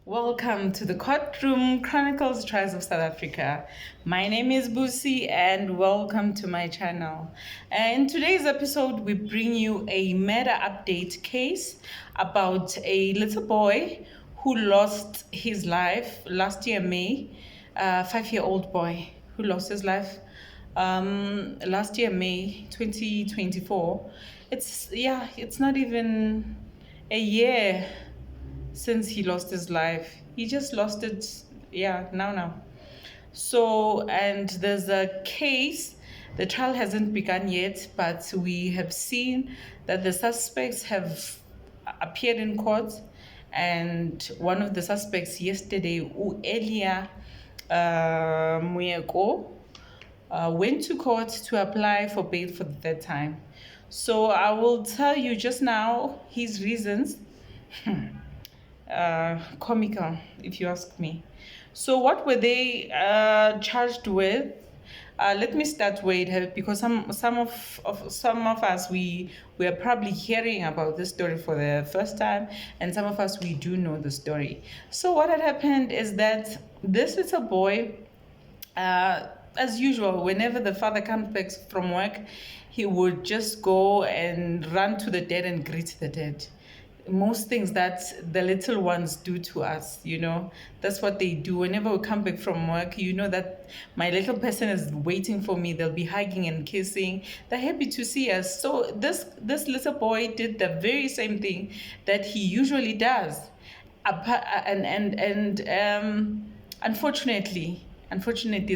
Welcome to the Courtroom, Chronicles, Trials of South Africa. My name is Busi and welcome to my channel. In today's episode, we bring you a meta update case about a little boy who lost his life last year, May. 5-year-old boy who lost his life last year, May 2024. It's not even a year since he lost his life. He just lost it, now. So, and there's a case, the trial hasn't begun yet, but we have seen that the suspects have appeared in court. And one of the suspects yesterday, Elia Maeko, went to court to apply for bail for the third time. So I will tell you just now his reasons. Comical, if you ask me. So, what were they charged with? Let me start with because some of us we are probably hearing about this story for the first time, and some of us we do know the story. So, what had happened is that this little boy, as usual, whenever the father comes back from work, he would just go and run to the dead and greet the dead. Most things that the little ones do to us, that's what they do. Whenever we come back from work, that my little person is waiting for me. They'll be hugging and kissing. They're happy to see us. So this little boy did the very same thing that he usually does. Unfortunately,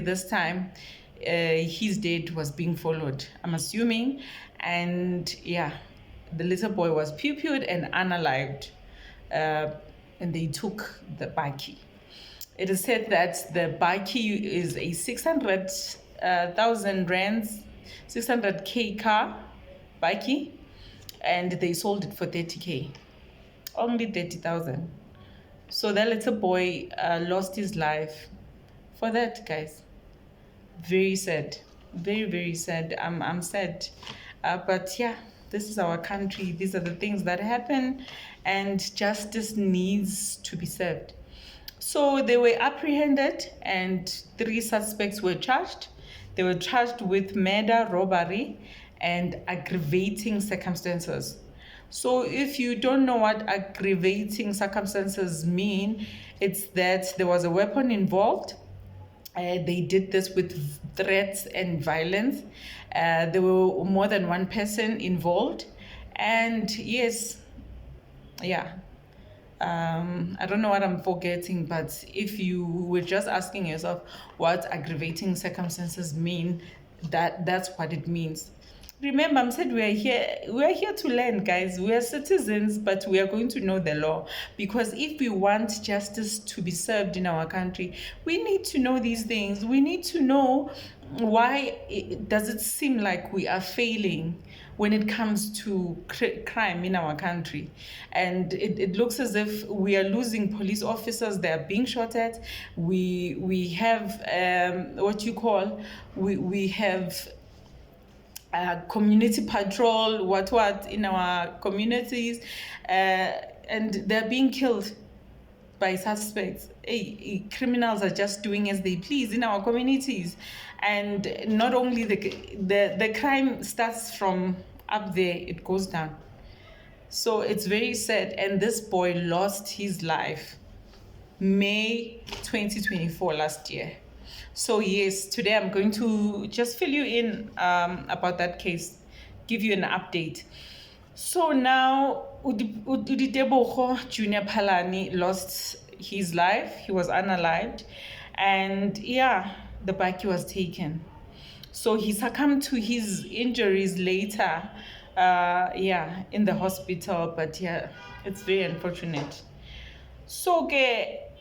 this time, his date was being followed, I'm assuming. And the little boy was pupilled and unalived, and they took the baki. It is said that the baki is a 600,000 rands, 600k car baki, and they sold it for 30k, only 30,000. So that little boy lost his life for that, guys. Very sad, very, very sad. I'm sad, but this is our country. These are the things that happen, and justice needs to be served. So they were apprehended, and 3 suspects were charged. They were charged with murder, robbery, and aggravating circumstances. So if you don't know what aggravating circumstances mean, it's that there was a weapon involved. They did this with threats and violence. There were more than one person involved. And yes, I don't know what I'm forgetting, but if you were just asking yourself what aggravating circumstances mean, that's what it means. Remember, I said we are here to learn, guys. We are citizens, but we are going to know the law. Because if we want justice to be served in our country, we need to know these things. We need to know why does it seem like we are failing when it comes to crime in our country. And it looks as if we are losing police officers. They are being shot at. We have we have community patrol, what in our communities, and they're being killed by suspects. Criminals are just doing as they please in our communities, and not only the crime starts from up there, it goes down. So it's very sad, and this boy lost his life May 2024 last year. So yes, today I'm going to just fill you in about that case, give you an update. So now Ditebogo Junior Phalane lost his life. He was unalived, and the baki was taken. So he succumbed to his injuries later, in the hospital. But it's very unfortunate. So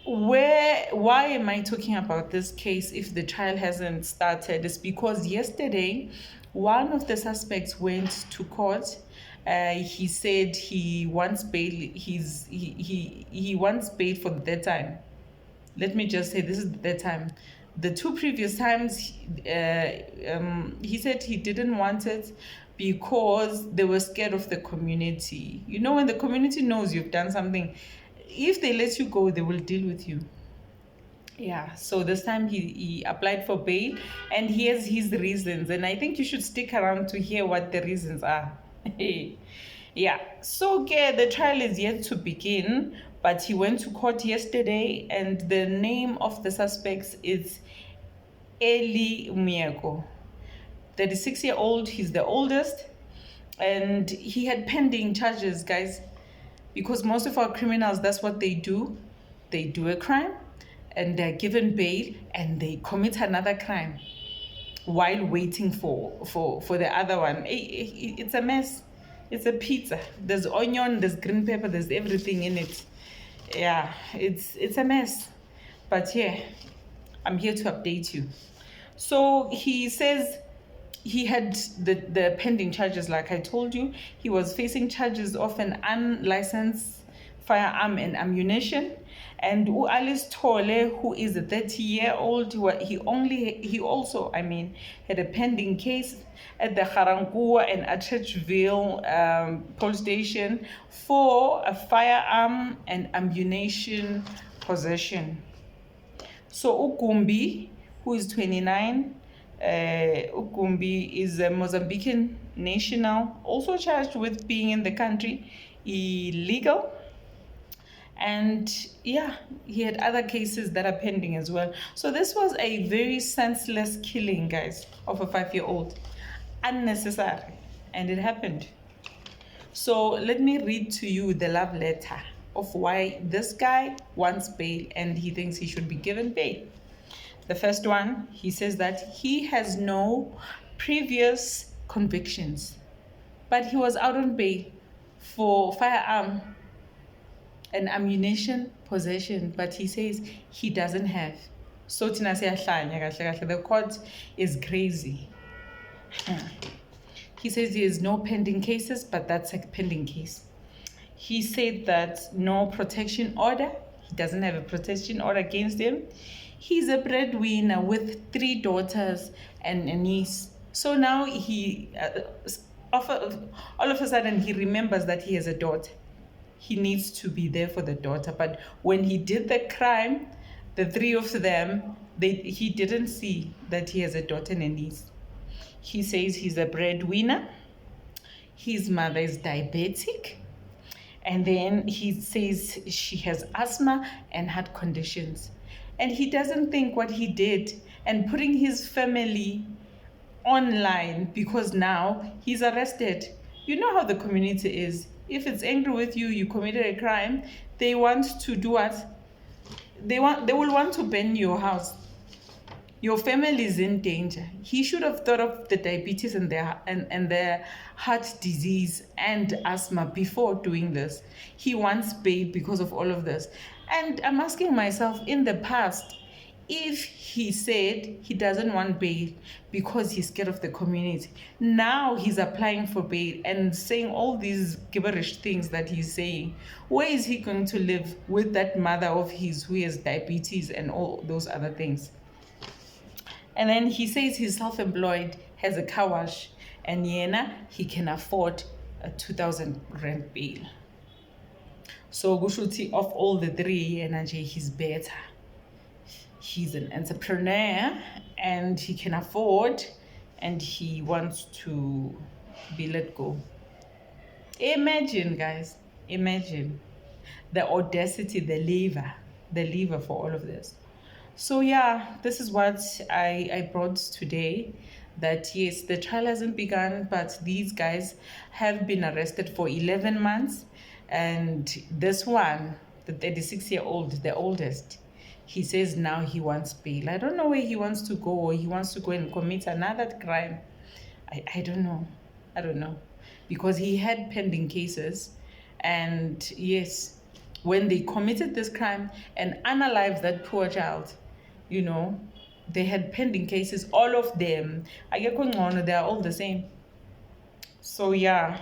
why am I talking about this case if the trial hasn't started? It's because yesterday one of the suspects went to court. He said he wants bail. He wants bail for the third time. Let me just say this is the third time. The 2 previous times, he said he didn't want it because they were scared of the community. When the community knows you've done something, if they let you go, they will deal with you. Yeah, so this time he applied for bail, and he has his reasons, and I think you should stick around to hear what the reasons are. Yeah, so the trial is yet to begin, but he went to court yesterday, and the name of the suspects is Elia Maeko. 36-year-old, he's the oldest, and he had pending charges, guys, because most of our criminals, that's what they do. They do a crime, and they're given bail, and they commit another crime while waiting for the other one. It's a mess. It's a pizza. There's onion, there's green pepper, there's everything in it. Yeah, it's a mess. But yeah, I'm here to update you. So he says he had the pending charges, like I told you. He was facing charges of an unlicensed firearm and ammunition. And Alice Tole, who is a 30-year-old, he also had a pending case at the Garangua and Atteridgeville police station for a firearm and ammunition possession. So Ukumbi, who is 29, Ukumbi is a Mozambican national, also charged with being in the country illegal. And yeah, he had other cases that are pending as well. So this was a very senseless killing, guys, of a 5-year-old. Unnecessary. And it happened. So let me read to you the love letter of why this guy wants bail and he thinks he should be given bail. The first one, he says that he has no previous convictions, but he was out on bail for firearm and ammunition possession, but he says he doesn't have. So the court is crazy. He says he has no pending cases, but that's a pending case. He said that no protection order. He doesn't have a protection order against him. He's a breadwinner with 3 daughters and a niece. So now he, all of a sudden, he remembers that he has a daughter. He needs to be there for the daughter. But when he did the crime, the 3 of them, he didn't see that he has a daughter and a niece. He says he's a breadwinner. His mother is diabetic. And then he says she has asthma and heart conditions. And he doesn't think what he did and putting his family online because now he's arrested. You know how the community is. If it's angry with you, you committed a crime, they want to do what? They will want to burn your house. Your family is in danger. He should have thought of the diabetes and the heart disease and asthma before doing this. He wants bail because of all of this. And I'm asking myself, in the past, if he said he doesn't want bail because he's scared of the community, now he's applying for bail and saying all these gibberish things that he's saying, where is he going to live with that mother of his who has diabetes and all those other things? And then he says he's self-employed, has a car wash, and he can afford a 2,000 rand bail. So Gushuti, of all the 3, he's better. He's an entrepreneur and he can afford, and he wants to be let go. Imagine, guys, imagine the audacity, the lever for all of this. So yeah, this is what I brought today, that yes, the trial hasn't begun, but these guys have been arrested for 11 months. And this one, the 36-year-old, the oldest, he says now he wants bail. I don't know where he wants to go, or he wants to go and commit another crime. I don't know. Because he had pending cases. And yes, when they committed this crime and unalived that poor child, they had pending cases, all of them. They're all the same. So yeah.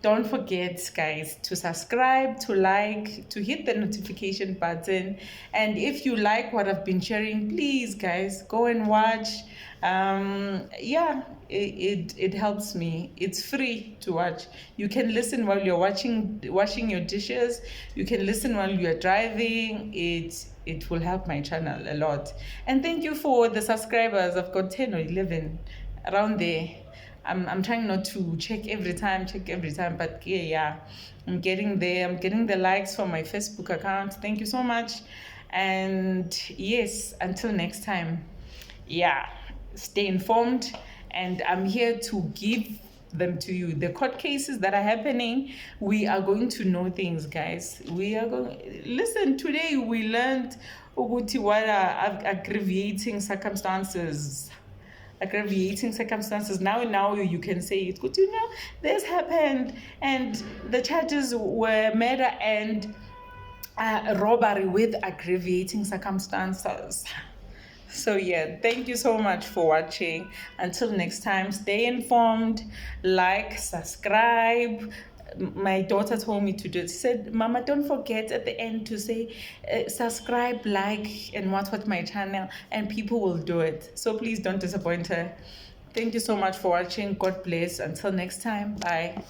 Don't forget, guys, to subscribe, to like, to hit the notification button. And if you like what I've been sharing, please, guys, go and watch. it helps me. It's free to watch. You can listen while you're washing your dishes. You can listen while you're driving. It will help my channel a lot. And thank you for the subscribers. I've got 10 or 11 around there. I'm trying not to check every time, but yeah, I'm getting there. I'm getting the likes from my Facebook account. Thank you so much. And yes, until next time, yeah, stay informed. And I'm here to give them to you. The court cases that are happening, we are going to know things, guys. We are going. Listen, today we learned ukuthi what are aggravating circumstances. Now you can say it. Good, this happened, and the charges were murder and robbery with aggravating circumstances. So yeah, thank you so much for watching. Until next time, stay informed, like, subscribe. My daughter told me to do it. She said, Mama, don't forget at the end to say subscribe, like, and what my channel, and people will do it. So please don't disappoint her. Thank you so much for watching. God bless. Until next time, bye.